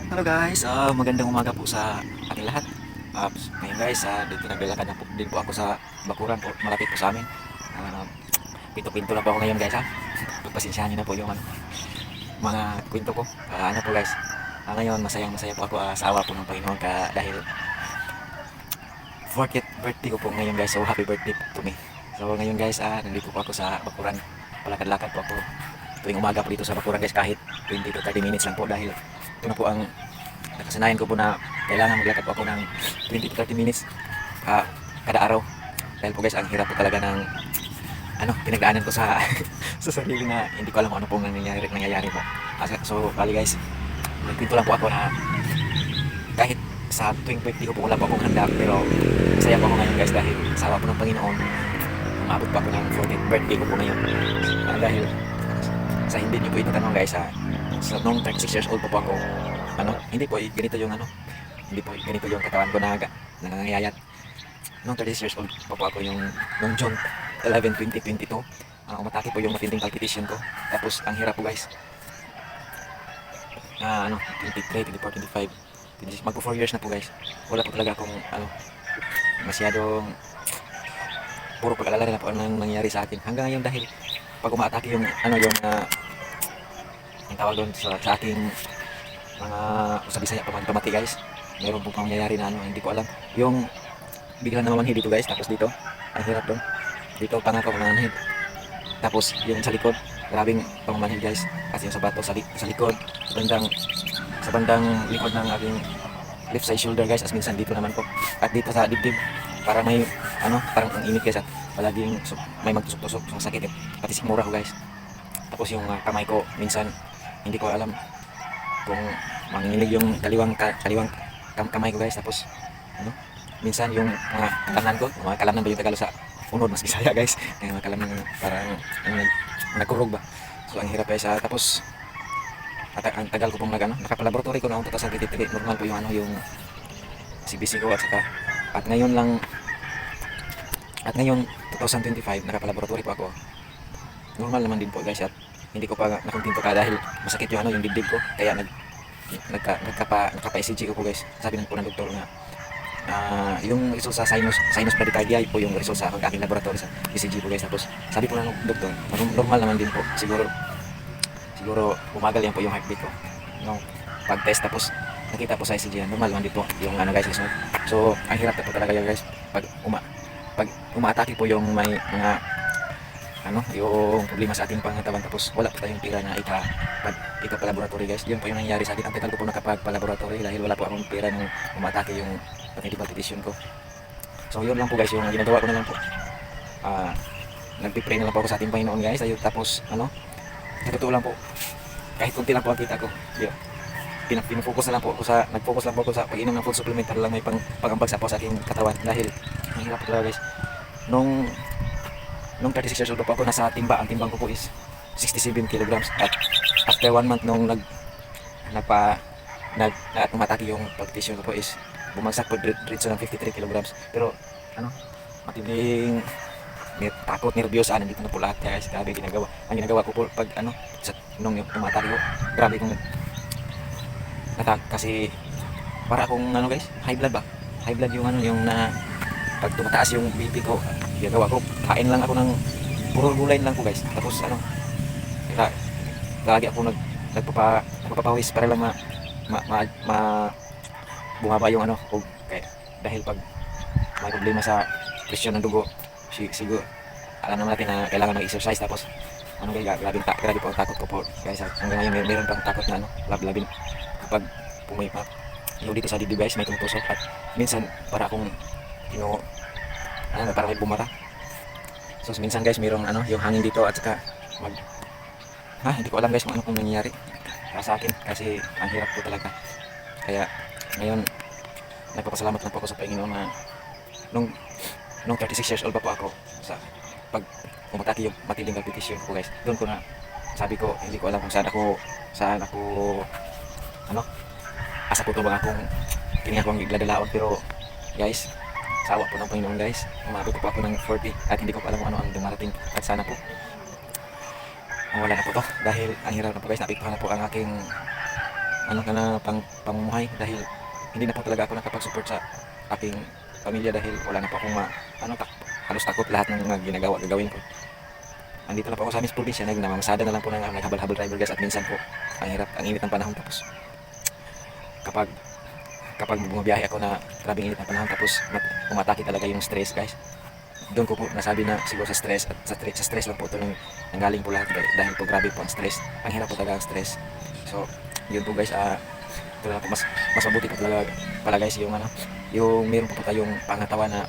Hello guys, magandang umaga po sa ating lahat. Ngayon guys, dito naglalakad na po, din po ako sa bakuran po, malapit po sa amin. Uh, Pinto-pinto lang po ako ngayon guys ha. Pagpasensyahan niyo na po yung mga kwento ko. Ano po guys, ngayon masayang masaya po ako sa awa po ng Panginoon dahil 40th birthday ko po ngayon guys. So happy birthday to me. So ngayon guys, nandito po ako sa bakuran. Palakad-lakad po ako tuwing umaga po dito sa bakuran guys, kahit 20 to 30 minutes lang po dahil ito na po ang nakasanayan ko po na kailangan maglakad po ako ng 20 to 30 minutes kada araw. Dahil po guys, ang hirap po talaga ng pinagdaanan ko sa sa sarili na hindi ko alam kung ano pong nangyayari po. So bali guys, nagpinto lang po ako na kahit sa tuwing birthday ko po wala po akong handa, pero masaya po ako ngayon guys dahil sa awa po ng Panginoon umabot pa ako ng 40th birthday ko po ngayon. Dahil sa hindi nyo po ito tanong guys, so, nung 36 years old po ako, hindi po ganito yung hindi po ganito yung katawan ko na nangangayayat. Nung 36 years old po ako nung June 11, 2022, umatake po yung matinding palpitation ko. Tapos ang hirap po guys, 23, 24, 25, magpo 4 years na po guys. Wala po talaga akong masyadong puro pag-alala na po ang nangyayari sa akin hanggang ngayon dahil pag umaatake yung yung tawag doon sa aking mga sa Bisaya pamati guys, meron po pangyayari na hindi ko alam, yung biglang namamanhid dito guys, tapos dito ang hirap doon, dito pangako pamamanhid, tapos yung sa likod grabing pamamanhid guys, kasi yung sabato sa likod, sa bandang likod ng aking left side shoulder guys, as minsan dito naman po, at dito sa dibdib parang may parang ang init guys, at palaging may magtusok-tusok ng sakit, pati sikmura ko guys. Tapos yung kamay ko minsan hindi ko alam kung manginginig yung kaliwang kamay ko guys. Tapos minsan yung mga kalamnan ba yung Tagalog sa unod mas Bisaya guys, yung mga kalamnan parang nagkurog ba, so ang hirap guys. Tapos ang tagal ko pong nakapalaboratory ko noong 2023, normal po yung CBC ko, at ngayon 2025 nakapalaboratory po ako, normal naman din po guys, at hindi ko pa nakontento dahil masakit yung dibdib ko, kaya nagkapa-ECG ko po guys. Sabi po ng doktor na yung result sa sinus bradycardia po yung result sa aking laboratory sa ECG po guys. Tapos sabi po ng doktor, normal naman din po, siguro umagal yan po yung heartbeat ko nung pag-test. Tapos nakita po sa ECG na normal naman din po yung guys. So ang hirap na po talaga guys pag umaatake po yung may mga yung problema sa ating pangatawan, tapos wala pa tayong pera na ika-laboratory guys. Yun po yung nangyayari sa akin. Ang tagal ko po nakapag-laboratory dahil wala po akong pera nung umatake yung palpitation ko. So yun lang po guys, yung ginagawa ko na lang po, nagpipray na lang po ako sa ating Panginoon guys. Tapos sa totoo lang po, kahit kunti lang po ang kita ko, pinafocus na lang po ako nag-focus lang po ako sa pag-inom ng food supplement para lang may pang-ambag sa aking katawan, dahil ang hirap po talaga guys. Nung 36 years old po ako, ang timbang ko po is 67 kilograms, at after 1 month nung umatake yung palpitation ko po is bumagsak po diretso ng 53 kilograms. Pero matinding takot, nervyos, nandito na po lahat guys. Grabe ang ginagawa ko po pag nung umatake ko, grabe kong kasi para akong guys, high blood yung pag tumataas yung BP ko, ginagawa ko, kain lang ako ng puro gulay lang po guys. Tapos lagi ako nagpapawis para lang bumaba yung dahil pag may problema sa presyon ng dugo, siguro alam naman natin na kailangan mag-exercise. Tapos guys, grabe po ang takot ko po guys. Hanggang ngayon meron pang takot na lablabin kapag pumaypa yung dito sa dibdib guys, may tumutusok, at minsan para akong parang may bumara. So minsan guys, mayroong yung hangin dito, at saka hindi ko alam guys kung nangyayari sa akin, kasi ang hirap po talaga. Kaya ngayon nagpapasalamat lang po ako sa Panginoon na nung 36 years old pa po ako, sa pag umatake yung matinding palpitation ko guys, doon ko na sabi ko, hindi ko alam kung saan ako asa po ito mga akong kinakawang igladalaon. Pero guys, sa awa po ng Panginoon guys, umabot po ako ng 40, at hindi ko pa alam kung ano ang dumarating, at sana po wala na po to, dahil ang hirap na po guys. Napiktuhan na po ang aking ano ka na pamumuhay dahil hindi na po talaga ako nakapag-support sa aking pamilya dahil wala na po akong halos takot lahat ng mga gagawin ko. Andito na po ako sa aming probinsya, nagmamasada na lang po ng naghabal-habal driver guys, at minsan po ang hirap, ang init ng panahon, tapos kapag bumabiyahe ako na grabing init ng panahon, tapos umatake talaga yung stress guys. Doon ko po nasabi na siguro sa stress, at sa stress lang po ito nanggaling po lahat dahil po grabe po ang stress. Ang hirap po talaga ang stress. So yun po guys, ito na po, mas mabuti po talaga pala guys yung yung meron po tayong pangatawan na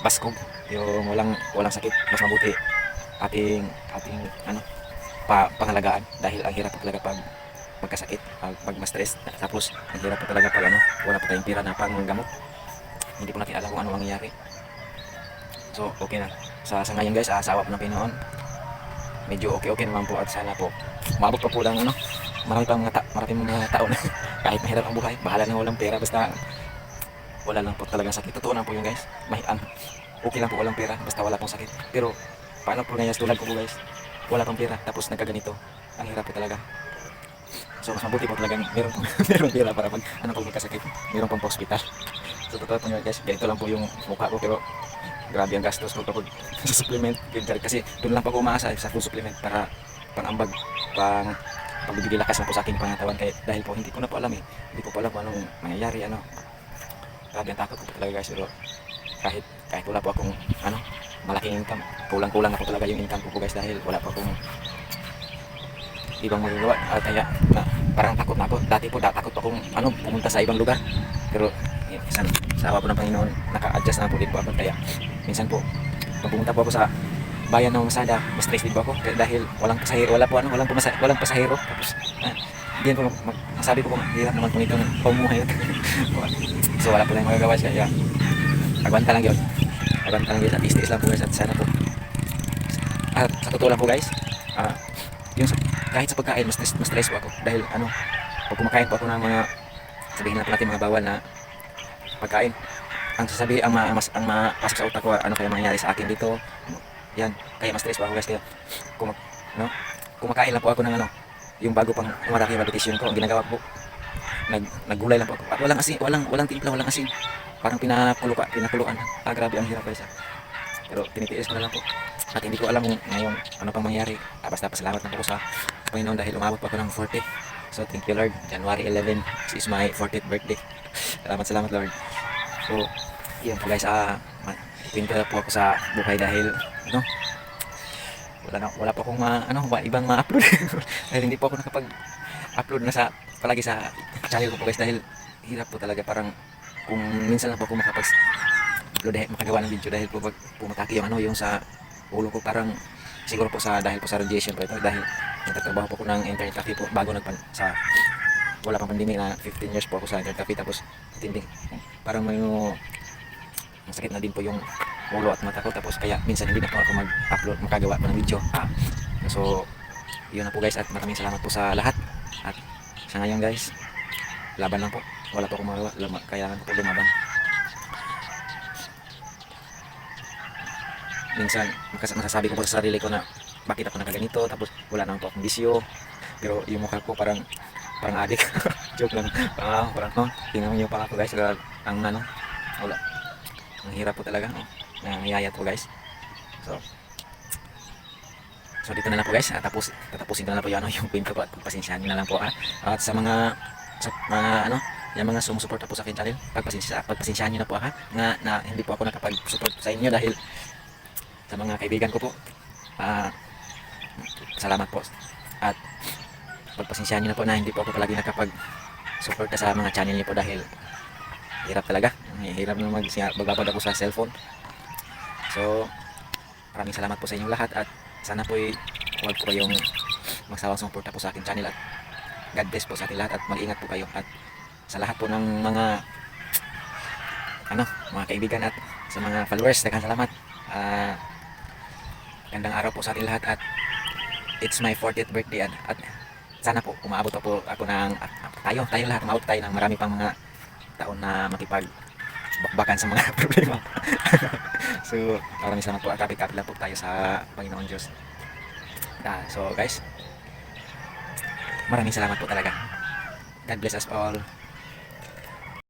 baskog, yung walang sakit. Mas mabuti ating pangalagaan dahil ang hirap po talaga pag magkasakit, pag ma-stress, tapos ang hirap po talaga pag wala po tayong pira na panggamot, hindi po natin alam kung ano mangyayari. So okay na sa ngayon guys, sa awap ng Pinoon medyo okay naman po, at sana po maabot pa po lang maraming mga taon kahit mahirap ang buhay, bahala na walang pera, basta wala lang po talagang sakit. Totoo na po yun guys, okay lang po walang pera basta wala pong sakit. Pero paano po ngayon tulad ko po guys, wala pang pera tapos nagkaganito, ang hirap po talaga. So mas mabuti po talagang meron pera para pag po magkasakit, meron pang hospital. So totoo po yun guys, ganito lang po yung mukha ko, pero grabe ang gastos ko kapag sa supplement, kasi doon lang po ako umaasa sa food supplement para pangambag, pagbibigay lakas na po sa aking pangatawan. Kaya dahil po hindi ko na po alam hindi ko po alam kung anong mangyayari, grabe ang takot ko po talaga guys. Pero kahit wala po akong malaking income, kulang na po talaga yung income ko po guys, dahil wala po akong ibang magagawa. Kaya parang takot na ako. Dati po takot po akong pumunta sa ibang lugar, pero minsan sa awa po ng Panginoon naka-adjust na po din po ako. Kaya minsan po pag pumunta po ako sa bayan ng Masada, mas stress din po ako dahil walang pasahero, walang pasahero. Tapos diyan po sabi ko po, hirap naman po itong pamumuhay. So wala po lang magagawa siya, kaya agwanta lang yun at istis lang po guys. At sana po sa totoo lang po guys, kahit sa pagkain mas stress po ako dahil pag kumakain po ako ng mga, sabihin na po natin mga bawal na pagkain, ang sasabihin, ang mapasok sa utak ko, kaya mangyayari sa akin dito, yan, kaya mas stress po ako guys. Kaya kumakain lang po ako ng yung bago pang umaraki yung vacation ko, ang ginagawa po, naggulay lang po ako at walang asin, walang timpla, walang asin, parang pinakuluan. Grabe ang hirap guys. Pero tinitiis ko na lang po at hindi ko alam kung ngayon ano pang mangyari. Basta pasalamat na po sa Panginoon dahil umabot pa ako ng 40. So thank you Lord. January 11 is my 40th birthday. Salamat Lord. So yun po guys, pinta po ako sa buhay dahil wala pa akong ibang ma-upload dahil hindi po ako nakapag-upload na palagi sa channel ko po guys, dahil hirap po talaga. Parang kung minsan lang po ako makapag-upload, makagawa ng video, dahil po pag pumatake yung sa ulo ko, parang siguro po dahil po sa radiation po ito, dahil nagtatrabaho po ako ng internet cafe po bago wala pang pandemic na 15 years po ako sa internet cafe. Tapos parang masakit na din po yung ulo at mata ko, tapos kaya minsan hindi na po ako mag-upload, makagawa po ng video. So yun na po guys, at maraming salamat po sa lahat. At sa ngayon guys, laban lang po, wala po akong magawa, kailangan ko po lumaban. Minsan masasabi ko po sa sarili ko na bakit ako nakaganito, tapos wala naman po akong bisyo, pero yung mukha ko parang adik. Joke lang. Parang tingnan niyo pa ako guys, wala, ang hirap po talaga, nangyayat po guys. So dito na lang po guys, tatapusin ko na lang po yung kwento ko, at pagpasensyahan na lang po at sa mga yung mga sumusuporta po sa akin channel, pagpasensyahan niyo na po na hindi po ako nakapag-support sa inyo dahil sa mga kaibigan ko po. Salamat po, at pagpasensyahan niyo na po na hindi po ako palagi nakapag-support sa mga channel niyo po dahil hirap talaga, hirap na magbabad ako sa cellphone. So maraming salamat po sa inyong lahat, at sana po huwag po kayong magsawang sumuporta po sa akin channel, at God bless po sa ating lahat, at mag-ingat po kayo. At sa lahat po ng mga kaibigan at sa mga followers, daghang salamat. Gandang araw po sa ating lahat, at it's my 40th birthday, at sana po umaabot po ako ng tayo lahat, umaabot tayo ng marami pang mga taon na makipagbakbakan sa mga problema. So maraming salamat po, at kapit-kapit lang po tayo sa Panginoon Diyos. So guys, maraming salamat po talaga. God bless us all.